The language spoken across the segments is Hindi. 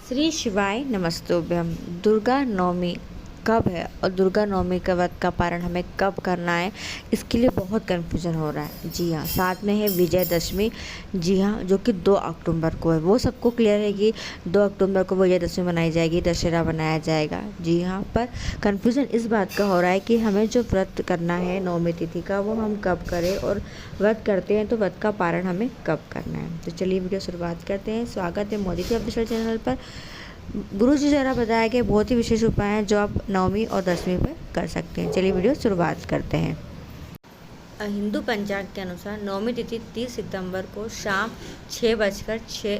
श्री शिवाय नमस्तुभ्यम। दुर्गा नवमी कब है और दुर्गा नवमी का व्रत का पारण हमें कब करना है, इसके लिए बहुत कन्फ्यूजन हो रहा है। जी हाँ, साथ में है विजयदशमी। जी हाँ, जो कि 2 अक्टूबर को है। वो सबको क्लियर है कि 2 अक्टूबर को विजयदशमी मनाई जाएगी, दशहरा मनाया जाएगा। जी हाँ, पर कन्फ्यूजन इस बात का हो रहा है कि हमें जो व्रत करना है नवमी तिथि का, वो हम कब करें, और व्रत करते हैं तो व्रत का पारण हमें कब करना है। तो चलिए वीडियो शुरुआत करते हैं। स्वागत है मोदी जी ऑफिशियल चैनल पर। गुरु जी द्वारा बताया गया बहुत ही विशेष उपाय हैं जो आप नवमी और दसवीं पर कर सकते हैं। चलिए वीडियो शुरुआत करते हैं। हिंदू पंचांग के अनुसार नवमी तिथि 30 सितंबर को शाम 6:06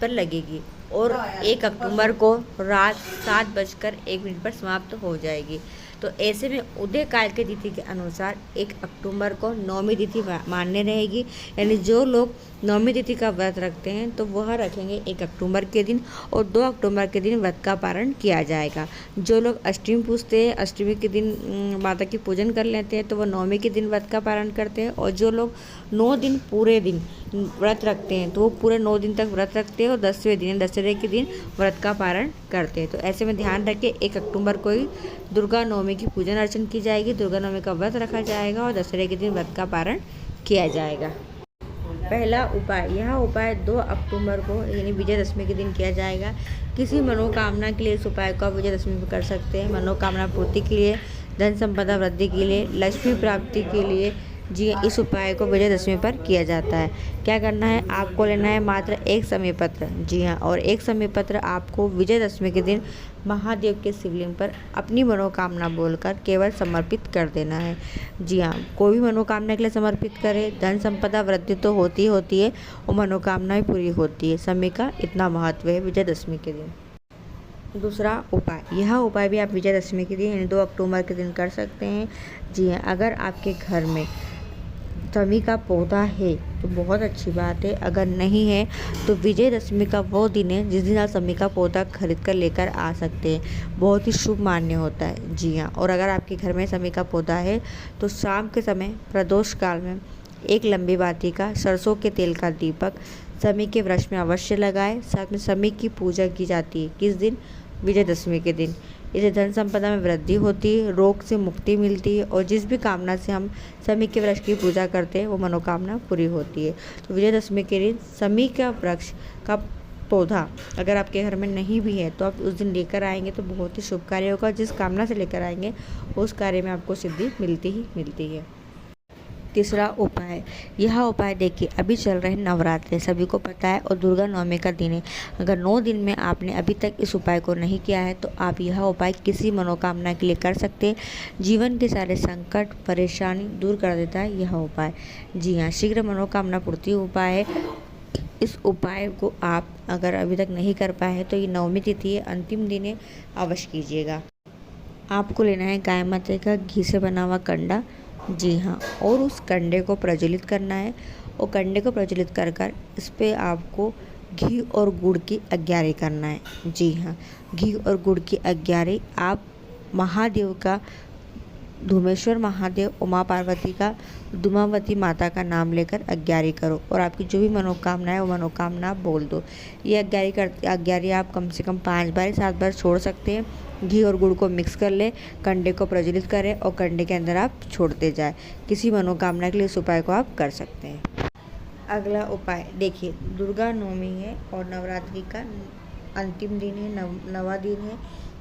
पर लगेगी और 1 अक्टूबर को रात 7:01 पर समाप्त हो जाएगी। तो ऐसे में उदय काल की तिथि के अनुसार 1 अक्टूबर को नवमी तिथि मान्य रहेगी। यानी जो लोग नवमी तिथि का व्रत रखते हैं तो वह रखेंगे 1 अक्टूबर के दिन, और 2 अक्टूबर के दिन व्रत का पारण किया जाएगा। जो लोग अष्टमी पूजते हैं, अष्टमी के दिन माता की पूजन कर लेते हैं, तो वह नवमी के दिन व्रत का पारण करते हैं। और जो लोग 9 दिन पूरे दिन व्रत रखते हैं तो वो पूरे 9 दिन तक व्रत रखते हैं और 10वें दिन दशहरे के दिन व्रत का पारण करते हैं। तो ऐसे में ध्यान रखें, 1 अक्टूबर को ही दुर्गा नवमी की पूजन अर्चन की जाएगी, दुर्गा नवमी का व्रत रखा जाएगा और दशहरे के दिन व्रत का पारण किया जाएगा। पहला उपाय, यह उपाय 2 अक्टूबर को यानी विजयदशमी के दिन किया जाएगा। किसी मनोकामना के लिए इस उपाय को आप विजयदशमी में कर सकते हैं। मनोकामना पूर्ति के लिए, धन संपदा वृद्धि के लिए, लक्ष्मी प्राप्ति के लिए। जी, इस उपाय को विजयदशमी पर किया जाता है। क्या करना है, आपको लेना है मात्र 1 समय पत्र। जी हाँ, और 1 समय पत्र आपको विजयदशमी के दिन महादेव के शिवलिंग पर अपनी मनोकामना बोलकर केवल समर्पित कर देना है। जी हाँ, कोई भी मनोकामना के लिए समर्पित करें। धन संपदा वृद्धि तो होती है और मनोकामना भी पूरी होती है। समय का इतना महत्व है विजयदशमी के दिन। दूसरा उपाय, यह उपाय भी आप विजयदशमी के दिन यानी 2 अक्टूबर के दिन कर सकते हैं। जी हाँ, अगर आपके घर में समी का पौधा है तो बहुत अच्छी बात है। अगर नहीं है तो विजयदशमी का वो दिन है जिस दिन आप समी का पौधा खरीद कर लेकर आ सकते हैं। बहुत ही शुभ मान्य होता है। जी हाँ, और अगर आपके घर में समी का पौधा है तो शाम के समय प्रदोष काल में एक लंबी बाती का सरसों के तेल का दीपक समी के वृक्ष में अवश्य लगाएं। साथ में समी की पूजा की जाती है। किस दिन? विजयदशमी के दिन। इससे धन संपदा में वृद्धि होती है, रोग से मुक्ति मिलती है और जिस भी कामना से हम समी के वृक्ष की पूजा करते हैं वो मनोकामना पूरी होती है। तो विजयदशमी के दिन समी का वृक्ष का पौधा अगर आपके घर में नहीं भी है तो आप उस दिन लेकर आएंगे तो बहुत ही शुभ कार्य होगा। जिस कामना से लेकर आएंगे उस कार्य में आपको सिद्धि मिलती ही मिलती है। तीसरा उपाय, यह उपाय देखिए, अभी चल रहे नवरात्रे सभी को पता है और दुर्गा नवमी का दिन है। अगर 9 दिन में आपने अभी तक इस उपाय को नहीं किया है तो आप यह उपाय किसी मनोकामना के लिए कर सकते हैं। जीवन के सारे संकट परेशानी दूर कर देता है यह उपाय। जी हाँ, शीघ्र मनोकामना पूर्ति उपाय है। इस उपाय को आप अगर अभी तक नहीं कर पाए हैं तो ये नवमी तिथि है, अंतिम दिन है, अवश्य कीजिएगा। आपको लेना है गाय माता का घी से बना हुआ कंडा। जी हाँ, और उस कंडे को प्रज्वलित करना है और कंडे को प्रज्वलित कर कर इस पर आपको घी और गुड़ की अग्यारी करना है। जी हाँ, घी और गुड़ की अग्यारी आप महादेव का, धूमेश्वर महादेव, उमा पार्वती का, दुमावती माता का नाम लेकर अग्यारी करो और आपकी जो भी मनोकामना है वो मनोकामना बोल दो। ये अग्यारी आप कम से कम 5 बार 7 बार छोड़ सकते हैं। घी और गुड़ को मिक्स कर ले, कंडे को प्रज्वलित करें और कंडे के अंदर आप छोड़ते जाए। किसी मनोकामना के लिए इस उपाय को आप कर सकते हैं। अगला उपाय देखिए, दुर्गा नवमी है और नवरात्रि का अंतिम दिन है, नवा दिन है।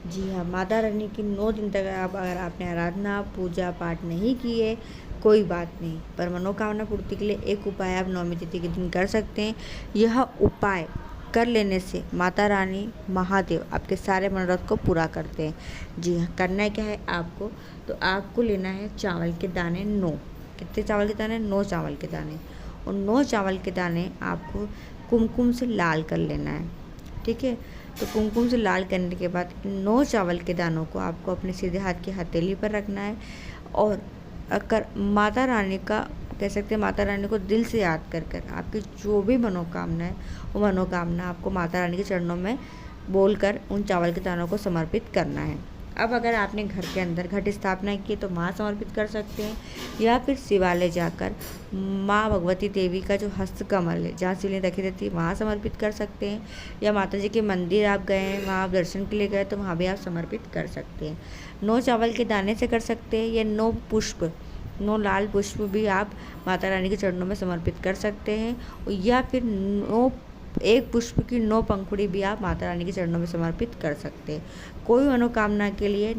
जी हाँ, माता रानी की 9 दिन तक अगर आपने आराधना पूजा पाठ नहीं की है कोई बात नहीं, पर मनोकामना पूर्ति के लिए एक उपाय आप नवमी तिथि के दिन कर सकते हैं। यह उपाय कर लेने से माता रानी महादेव आपके सारे मनोरथ को पूरा करते हैं। जी हाँ, करना क्या है आपको, तो आपको लेना है चावल के दाने 9। कितने चावल के दाने? 9 चावल के दाने। और 9 चावल के दाने आपको कुमकुम से लाल कर लेना है। ठीक है, तो कुमकुम से लाल करने के बाद इन 9 चावल के दानों को आपको अपने सीधे हाथ की हथेली पर रखना है और अगर माता रानी का कह सकते हैं, माता रानी को दिल से याद कर कर आपकी जो भी मनोकामना है वो मनोकामना आपको माता रानी के चरणों में बोलकर उन चावल के दानों को समर्पित करना है। अब अगर आपने घर के अंदर घट स्थापना की तो माँ समर्पित कर सकते हैं, या फिर शिवालय जाकर माँ भगवती देवी का जो हस्त कमल है जहाँ शिवलिंग रखी रहती है वहाँ समर्पित कर सकते हैं, या माता जी के मंदिर आप गए हैं वहाँ आप दर्शन के लिए गए तो वहाँ भी आप समर्पित कर सकते हैं। 9 चावल के दाने से कर सकते हैं, या 9 पुष्प 9 लाल पुष्प भी आप माता रानी के चरणों में समर्पित कर सकते हैं, या फिर 9 एक पुष्प की 9 पंखुड़ी भी आप माता रानी के चरणों में समर्पित कर सकते हैं। कोई मनोकामना के लिए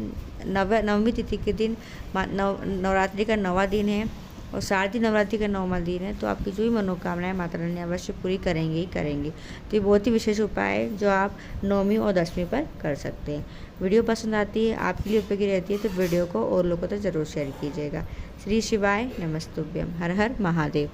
नवमी तिथि के दिन नवरात्रि का 9वां दिन है और शारदीय नवरात्रि का 9वां दिन है, तो आपकी जो भी मनोकामनाएं माता रानी अवश्य पूरी करेंगे ही करेंगे। तो ये बहुत ही विशेष उपाय है जो आप 9वीं और 10वीं पर कर सकते हैं। वीडियो पसंद आती है, आपके लिए उपयोगी रहती है, तो वीडियो को और लोगों तक ज़रूर शेयर कीजिएगा। श्री शिवाय नमस्तुभ्यम। हर हर महादेव।